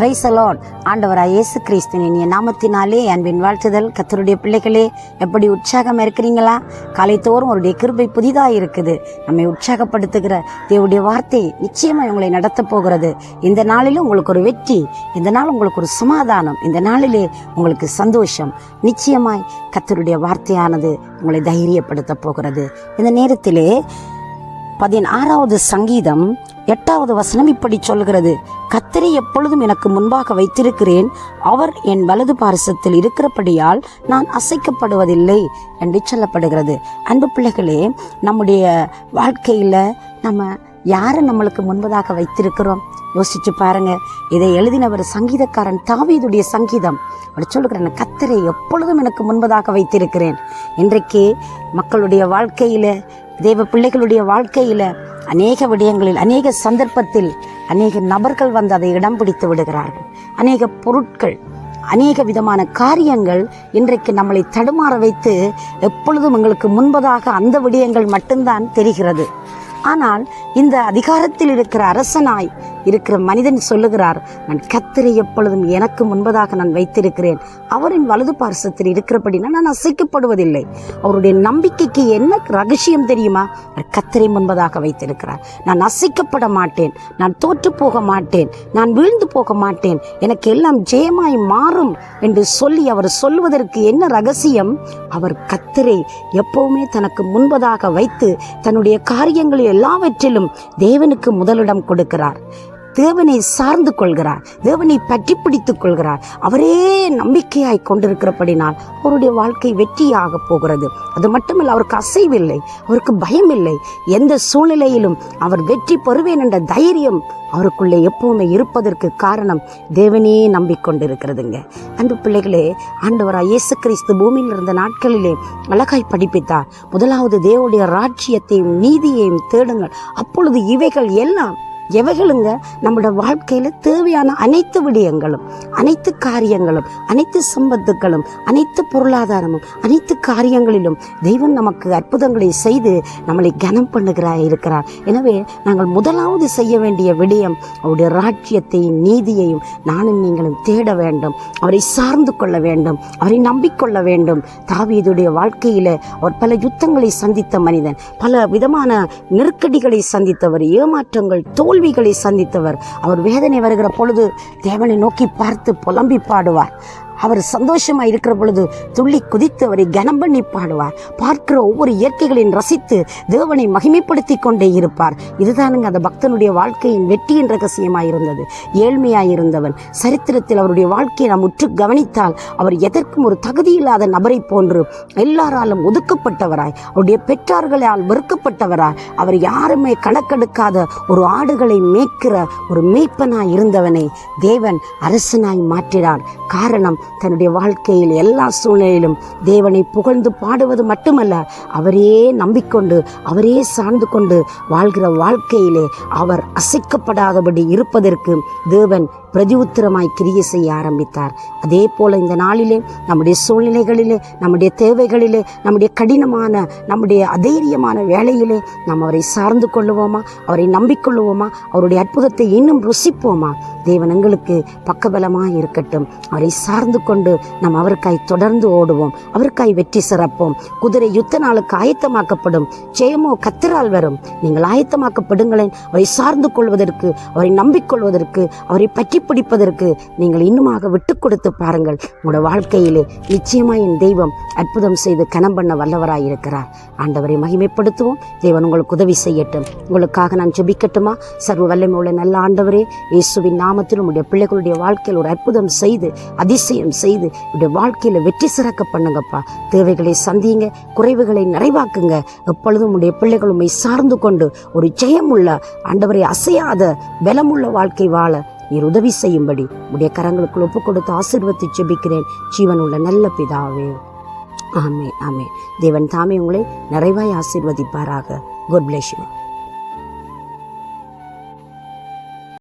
Praise the Lord. ஆண்டவராய் இயேசு கிறிஸ்துவின் இனிய நாமத்தினாலே அன்பின் வாழ்த்துதல். கர்த்தருடைய பிள்ளைகளே, எப்படி உற்சாகமாக இருக்கிறீங்களா? காலைத்தோறும் அவருடைய கிருபை புதிதாக இருக்குது. நம்மை உற்சாகப்படுத்துகிற தேவனுடைய வார்த்தை நிச்சயமாக உங்களை நடத்த போகிறது. இந்த நாளிலும் உங்களுக்கு ஒரு வெற்றி, இந்த நாள் உங்களுக்கு ஒரு சமாதானம், இந்த நாளிலே உங்களுக்கு சந்தோஷம். நிச்சயமாய் கர்த்தருடைய வார்த்தையானது உங்களை தைரியப்படுத்த போகிறது. இந்த நேரத்திலே 16வது சங்கீதம் 8வது வசனம் இப்படி சொல்கிறது: கர்த்தரை எப்பொழுதும் எனக்கு முன்பாக வைத்திருக்கிறேன், அவர் என் வலது பாரசத்தில் இருக்கிறபடியால் நான் அசைக்கப்படுவதில்லை என்று சொல்லப்படுகிறது. அன்பு பிள்ளைகளே, நம்முடைய வாழ்க்கையில் நம்ம யாரை நம்மளுக்கு முன்பதாக வைத்திருக்கிறோம்? யோசிச்சு பாருங்க. இதை எழுதினவர் சங்கீதக்காரன் தாவீதுடைய சங்கீதம். அப்படி சொல்லுகிறேன், கர்த்தரை எப்பொழுதும் எனக்கு முன்பதாக வைத்திருக்கிறேன். இன்றைக்கு மக்களுடைய வாழ்க்கையில, தேவ பிள்ளைகளுடைய வாழ்க்கையில அநேக விடயங்களில், அநேக சந்தர்ப்பத்தில் அநேக நபர்கள் வந்து அதை இடம் பிடித்து விடுகிறார்கள். அநேக பொருட்கள், அநேக விதமான காரியங்கள் இன்றைக்கு நம்மளை தடுமாற வைத்து எப்பொழுதும் எங்களுக்கு முன்பதாக அந்த விடயங்கள் மட்டும்தான் தெரிகிறது. ஆனால் இந்த அதிகாரத்தில் இருக்கிற அரசனாய் இருக்கிற மனிதன் சொல்லுகிறார், நான் கர்த்தரை எப்பொழுதும் எனக்கு முன்பதாக நான் வைத்திருக்கிறேன், அவரின் வலது பார்சத்தில் இருக்கிறபடினா நான் அசைக்கப்படுவதில்லை. அவருடைய நம்பிக்கைக்கு என்ன ரகசியம் தெரியுமா? கர்த்தரை முன்பதாக வைத்திருக்கிறார். நான் அசைக்கப்பட மாட்டேன், நான் தோற்று போக மாட்டேன், நான் வீழ்ந்து போக மாட்டேன், எனக்கு எல்லாம் ஜெயமாய் மாறும் என்று சொல்லி அவர் சொல்லுவதற்கு என்ன ரகசியம்? அவர் கர்த்தரை எப்பவுமே தனக்கு முன்பதாக வைத்து தன்னுடைய காரியங்களில் எல்லாவற்றிலும் தேவனுக்கு முதலிடம் கொடுக்கிறார். தேவனை சார்ந்து கொள்கிறார், தேவனை பற்றி பிடித்துக் கொள்கிறார். அவரே நம்பிக்கையாய் கொண்டிருக்கிறபடினால் அவருடைய வாழ்க்கை வெற்றியாக போகிறது. அது மட்டுமல்ல, அவருக்கு அசைவில்லை, அவருக்கு பயம் இல்லை. எந்த சூழ்நிலையிலும் அவர் வெற்றி பெறுவேன் என்ற தைரியம் அவருக்குள்ளே எப்பவுமே இருப்பதற்கு காரணம் தேவனே நம்பிக்கொண்டிருக்கிறதுங்க. அன்பு பிள்ளைகளே, ஆண்டவராய் இயேசு கிறிஸ்து பூமியில் இருந்த நாட்களிலே அழகாய் படிப்பித்தார். முதலாவது தேவனுடைய ராஜ்யத்தையும் நீதியையும் தேடுங்கள், அப்பொழுது இவைகள் எல்லாம் எவைகளுங்க? நம்முடைய வாழ்க்கையில தேவையான அனைத்து விடயங்களும், அனைத்து காரியங்களும், அனைத்து சம்பத்துக்களும், அனைத்து பொருளாதாரமும், அனைத்து காரியங்களிலும் தெய்வம் நமக்கு அற்புதங்களை செய்து நம்மளை கனம் பண்ணுகிறாய் இருக்கிறார். எனவே நாங்கள் முதலாவது செய்ய வேண்டிய விடயம் அவருடைய ராஜ்யத்தையும் நீதியையும் நானும் நீங்களும் தேட வேண்டும், அவரை சார்ந்து கொள்ள வேண்டும், அவரை நம்பிக்கொள்ள வேண்டும். தாவீதுடைய வாழ்க்கையில அவர் பல யுத்தங்களை சந்தித்த மனிதன், பல விதமான நெருக்கடிகளை சந்தித்தவர், ஏமாற்றங்கள், தோல்விகளை சந்தித்தவர். அவர் வேதனை வருகிற பொழுது தேவனை நோக்கி பார்த்து புலம்பி பாடுவார். அவர் சந்தோஷமாக இருக்கிற பொழுது துள்ளி குதித்து அவரை கனம் பண்ணி பாடுவார். பார்க்கிற ஒவ்வொரு இயற்கைகளையும் ரசித்து தேவனை மகிமைப்படுத்தி கொண்டே இருப்பார். இதுதானுங்க அந்த பக்தனுடைய வாழ்க்கையின் வெற்றியின் ரகசியமாக இருந்தது. ஏழ்மையாயிருந்தவன், சரித்திரத்தில் அவருடைய வாழ்க்கையை நாம் உற்று கவனித்தால் அவர் எதற்கும் ஒரு தகுதியில்லாத நபரை போன்று எல்லாராலும் ஒதுக்கப்பட்டவராய், அவருடைய பெற்றார்களால் வெறுக்கப்பட்டவராய், அவர் யாருமே கணக்கெடுக்காத ஒரு ஆடுகளை மேய்க்கிற ஒரு மேய்ப்பனாய் இருந்தவனை தேவன் அரசனாய் மாற்றினார். காரணம், தன்னுடைய வாழ்க்கையில் எல்லா சூழ்நிலையிலும் தேவனை புகழ்ந்து பாடுவது மட்டுமல்ல, அவரே நம்பிக்கொண்டு அவரே சார்ந்து கொண்டு வாழ்கிற வாழ்க்கையிலே அவர் அசைக்கப்படாதபடி இருப்பதற்கு தேவன் பிரதியுத்திரமாய் கிரியை செய்ய ஆரம்பித்தார். அதே போல இந்த நாளிலே நம்முடைய சூழ்நிலைகளிலே, நம்முடைய தேவைகளிலே, நம்முடைய கடினமான, நம்முடைய அதைரியமான வேலையிலே நாம் அவரை சார்ந்து கொள்ளுவோமா? அவரை நம்பிக்கொள்ளுவோமா? அவருடைய அற்புதத்தை இன்னும் ருசிப்போமா? தேவன் எங்களுக்கு பக்கபலமாக இருக்கட்டும். அவரை சார்ந்து கொண்டு நாம் அவருக்காய் தொடர்ந்து ஓடுவோம், அவருக்காய் வெற்றி சிறப்போம். குதிரை யுத்த நாளுக்கு ஆயத்தமாக்கப்படும், ஜெயமோ கர்த்தரால் வரும். நீங்கள் ஆயத்தமாக்கப்படுங்களேன், அவரை சார்ந்து கொள்வதற்கு, அவரை நம்பிக்கொள்வதற்கு, அவரை பற்றி பிடிப்பதற்கு நீங்கள் இன்னுமாக விட்டு கொடுத்து பாருங்கள். உங்களோட வாழ்க்கையிலே நிச்சயமாய் என் தெய்வம் அற்புதம் செய்து கனம் பண்ண வல்லவராய் இருக்கிறார். ஆண்டவரை மகிமைப்படுத்துவோம். தேவன் உங்களுக்கு உதவி செய்யட்டும். உங்களுக்காக நான் ஜெபிக்கட்டுமா? சர்வ வல்லமை உள்ள நல்ல ஆண்டவரே, இயேசுவின் நாமத்தில் உங்களுடைய பிள்ளைகளுடைய வாழ்க்கையில் ஒரு அற்புதம் செய்து, அதிசயம் செய்து, உங்களுடைய வாழ்க்கையில வெற்றி சிறக்க பண்ணுங்கப்பா. தேவைகளை சந்தியுங்க, குறைவுகளை நிறைவாக்குங்க. எப்பொழுதும் உங்களுடைய பிள்ளைகள் உண்மை சார்ந்து கொண்டு ஒரு ஜெயமுள்ள, ஆண்டவரை அசையாத பலமுள்ள வாழ்க்கை வாழ நீர் உதவி செய்யும்படி உடைய கரங்களுக்குள் ஒப்பு கொடுத்து ஆசீர்வதித்து ஜெபிக்கிறேன் ஜீவன் உள்ள நல்ல பிதாவே. ஆமே ஆமே. தேவன் தாமே உங்களை நிறைவாய் ஆசீர்வதிப்பாராக. God bless you.